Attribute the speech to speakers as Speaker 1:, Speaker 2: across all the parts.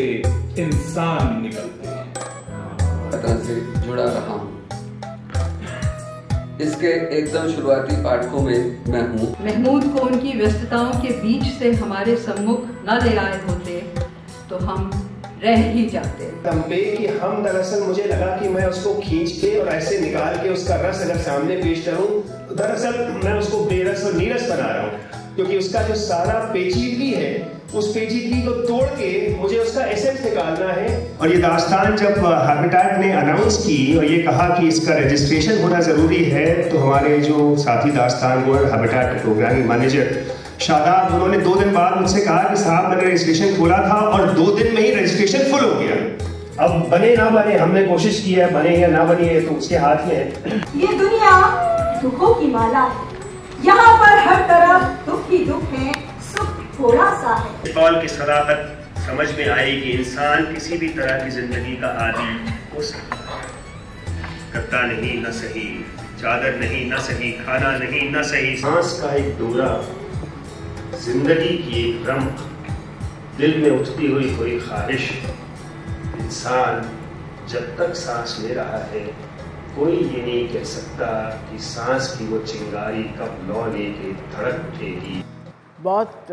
Speaker 1: से इंसान निकलते हैं।
Speaker 2: से जुड़ा रहा हूँ। इसके एकदम शुरुआती पाठकों में मैं हूँ।
Speaker 3: महमूद को उनकी व्यस्तताओं के बीच से हमारे सम्मुख न ले आए होते तो हम रह ही जाते।
Speaker 4: कि हम दरअसल मुझे लगा कि मैं उसको खींच के और ऐसे निकाल के उसका रस अगर सामने पेश करूं, तो दरअसल मैं उसको बेरस और नीरस बना रहा हूं, क्योंकि उसका जो सारा पेचीदगी है, उस पेचीदगी को तोड़ के मुझे उसका एसेंस निकालना है। और ये दास्तान जब हैबिटेट ने अनाउंस की और ये कहा कि इसका रजिस्ट्रेशन होना जरूरी है, तो हमारे जो साथी दास्तान वो हैबिटेट के प्रोग्रामिंग मैनेजर शादाब, उन्होंने 2 दिन बाद मुझसे कहा कि साहब मैंने रजिस्ट्रेशन खोला था और 2 दिन में ही रजिस्ट्रेशन फुल हो गया। अब बने ना बने, हमने कोशिश की है, बने या ना बने तो उसके हाथ में है।
Speaker 5: ये दुनिया दुखों की माला है, यहाँ पर हर तरफ दुख ही दुख है, सुख थोड़ा सा है।
Speaker 4: कौल की सदाकत समझ में आई कि इंसान किसी भी तरह की जिंदगी का आदी हो सकता है। गद्दा नहीं न सही, चादर नहीं न सही, खाना नहीं न सही, सांस का एक डोरा, जिंदगी की एक भ्रम, दिल में उठती हुई कोई ख्वाहिश। इंसान जब तक सांस ले रहा है, कोई ये नहीं कह सकता कि सांस की वो चिंगारी कब लौ लेके धड़क उठेगी।
Speaker 6: बहुत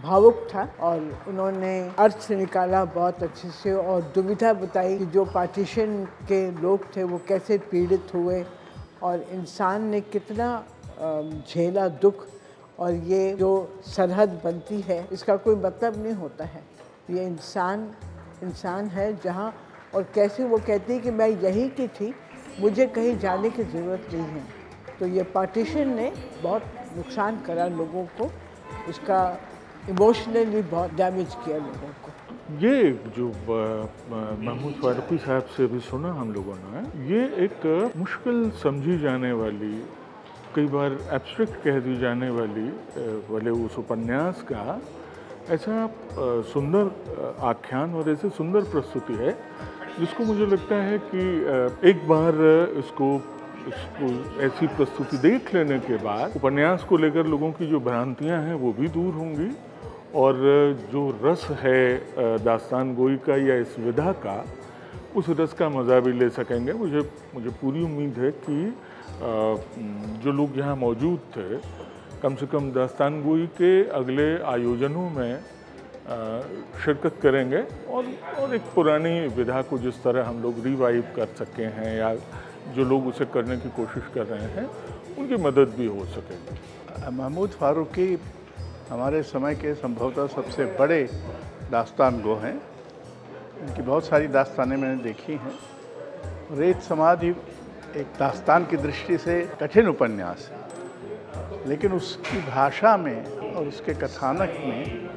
Speaker 6: भावुक था और उन्होंने अर्थ निकाला बहुत अच्छे से और दुविधा बताई कि जो पार्टीशन के लोग थे वो कैसे पीड़ित हुए और इंसान ने कितना झेला दुख, और ये जो सरहद बनती है इसका कोई मतलब नहीं होता है। ये इंसान है जहाँ, और कैसे वो कहती है कि मैं यहीं की थी, मुझे कहीं जाने की ज़रूरत नहीं है। तो ये पार्टीशन ने बहुत नुकसान करा लोगों को, उसका इमोशनली बहुत डैमेज किया लोगों को।
Speaker 7: ये जो महमूद फारूकी साहब से भी सुना हम लोगों ने, ये एक मुश्किल समझी जाने वाली, कई बार एब्स्ट्रैक्ट कह दी जाने वाले उस उपन्यास का ऐसा सुंदर आख्यान और ऐसे सुंदर प्रस्तुति है, जिसको मुझे लगता है कि एक बार इसको ऐसी प्रस्तुति देख लेने के बाद उपन्यास को लेकर लोगों की जो भ्रांतियां हैं वो भी दूर होंगी, और जो रस है दास्तान गोई का या इस विधा का, उस रस का मज़ा भी ले सकेंगे। मुझे पूरी उम्मीद है कि जो लोग यहाँ मौजूद थे, कम से कम दास्तान गोई के अगले आयोजनों में शिरकत करेंगे और एक पुरानी विधा को जिस तरह हम लोग रिवाइव कर सके हैं या जो लोग उसे करने की कोशिश कर रहे हैं, उनकी मदद भी हो सकेगी।
Speaker 8: महमूद फारूकी हमारे समय के संभवतः सबसे बड़े दास्तान गो हैं। उनकी बहुत सारी दास्तानें मैंने देखी हैं। रेत समाधि एक दास्तान की दृष्टि से कठिन उपन्यास है, लेकिन उसकी भाषा में और उसके कथानक में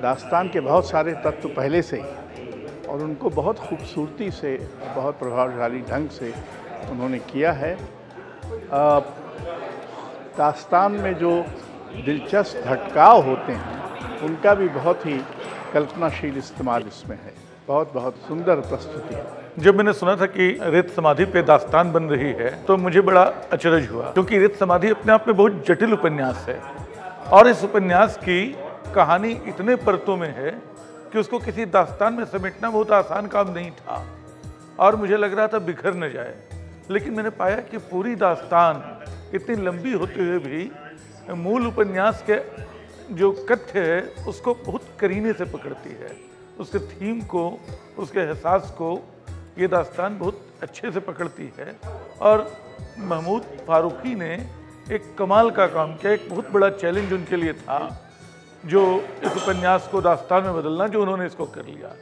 Speaker 8: दास्तान के बहुत सारे तत्व पहले से ही, और उनको बहुत खूबसूरती से, बहुत प्रभावशाली ढंग से उन्होंने किया है। दास्तान में जो दिलचस्प भटकाव होते हैं, उनका भी बहुत ही कल्पनाशील इस्तेमाल इसमें है। बहुत सुंदर प्रस्तुति है।
Speaker 9: जब मैंने सुना था कि रेत समाधि पे दास्तान बन रही है, तो मुझे बड़ा अचरज हुआ, क्योंकि रेत समाधि अपने आप में बहुत जटिल उपन्यास है और इस उपन्यास की कहानी इतने परतों में है कि उसको किसी दास्तान में समेटना बहुत आसान काम नहीं था और मुझे लग रहा था बिखर न जाए। लेकिन मैंने पाया कि पूरी दास्तान इतनी लंबी होते हुए भी मूल उपन्यास के जो कथ्य है उसको बहुत करीने से पकड़ती है, उसके थीम को, उसके एहसास को ये दास्तान बहुत अच्छे से पकड़ती है। और महमूद फारूकी ने एक कमाल का काम किया, एक बहुत बड़ा चैलेंज उनके लिए था जो इस उपन्यास को दास्तान में बदलना, जो उन्होंने इसको कर लिया।